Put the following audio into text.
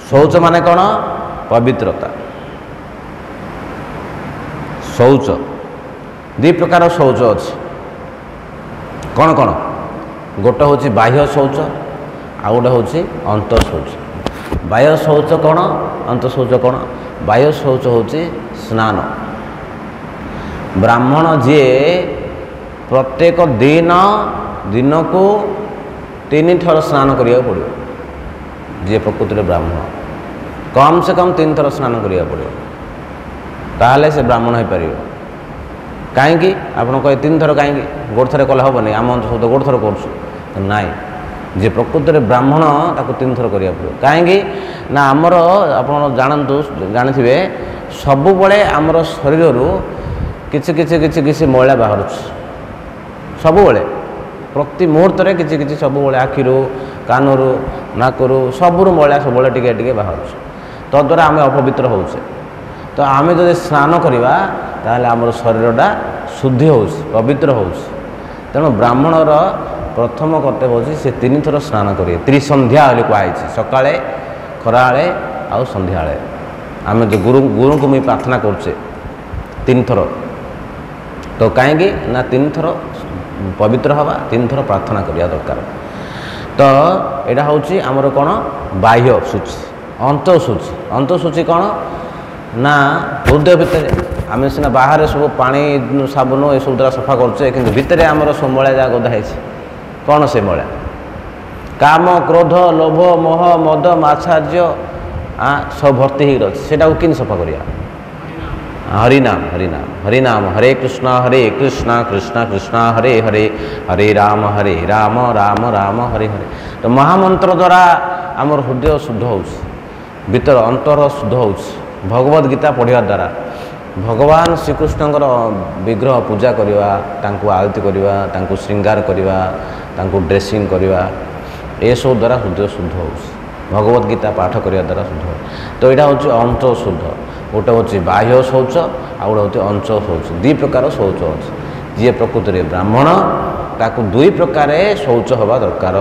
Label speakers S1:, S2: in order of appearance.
S1: शौच माने कौन पवित्रता शौच दी प्रकार शौच अच्छे कौन कौन गोटे हूँ बाह्य शौच आ गोटे हूँ अंत शौच बाह्य शौच कौन अंत शौच कौन बाह्य शौच हूँ स्नान ब्राह्मण जी प्रत्येक दिन को 3 थर स्नान करिया पड़ो जी प्रकृति ब्राह्मण कम से कम 3 थर स्नान करिया पड़ो ताहले से ब्राह्मण हो पार कहीं आप कहे 3 थर कहीं गोटे थर कले हेनी आम सब गोटे थर कर नाई जी प्रकृति ब्राह्मण ताको 3 थर करिया पड़ो कहीं ना आमर आप जानतु जानी सबु बड़े आमर शरीर किछि किछि किछि किछि मैला बाहर सबु बड़े प्रति मुहूर्त में किछि किछि सब बड़े आखिरू कानरू नाकरू सबुर मैला सब टिके टिके बाहर तद्वारा आम अपवित्र होचे तो आम जो स्नान करवा ताहले आमर शरीरटा शुद्धि हो पवित्र हो तेणु ब्राह्मणर प्रथम कर्तव्य होची से 3 थर स्नान करिए त्रिसंध्या कहई सकाळे खराळे आ संध्याळे आम जो गुरु को मुझे प्रार्थना करुचे 3 थर तो कहीं ना 3 थर पवित्र हवा 3 थर प्रार्थना करिया दरकार तो यहाँ हूँ आमर कौन बाह्य सूची अंत सूची कौन ना हृदय भितर आम सीना बाहर सब पानी साबुन ये सब द्वारा सफा करुचे कि भितर आमर सब मैला जहाँ गदा है कौन से मैला काम क्रोध लोभ मोह मद मात्सर्य सब भर्ती हो रहा कि सफा करिया हरिनाम हरिनाम हरिनाम हरे कृष्ण कृष्ण कृष्ण हरे हरे हरे राम राम राम हरे हरे तो महामंत्र द्वारा आमर हृदय शुद्ध हो भीतर अंतर शुद्ध हो भगवद गीता पढ़िया द्वारा भगवान श्रीकृष्ण विग्रह पूजा करवा आरती करवा श्रृंगार करवा ड्रेसिंग करवा ये सब द्वारा हृदय शुद्ध हो भगवद गीता पाठ करने द्वारा शुद्ध हो तो यहाँ हूँ अंत शुद्ध गोटे हूँ बाह्य शौच आ गोटे हूँ अंश शौच 2 प्रकार शौच अच्छे जी प्रकृति ब्राह्मण ताकू 2 प्रकार शौच हवा दरकार।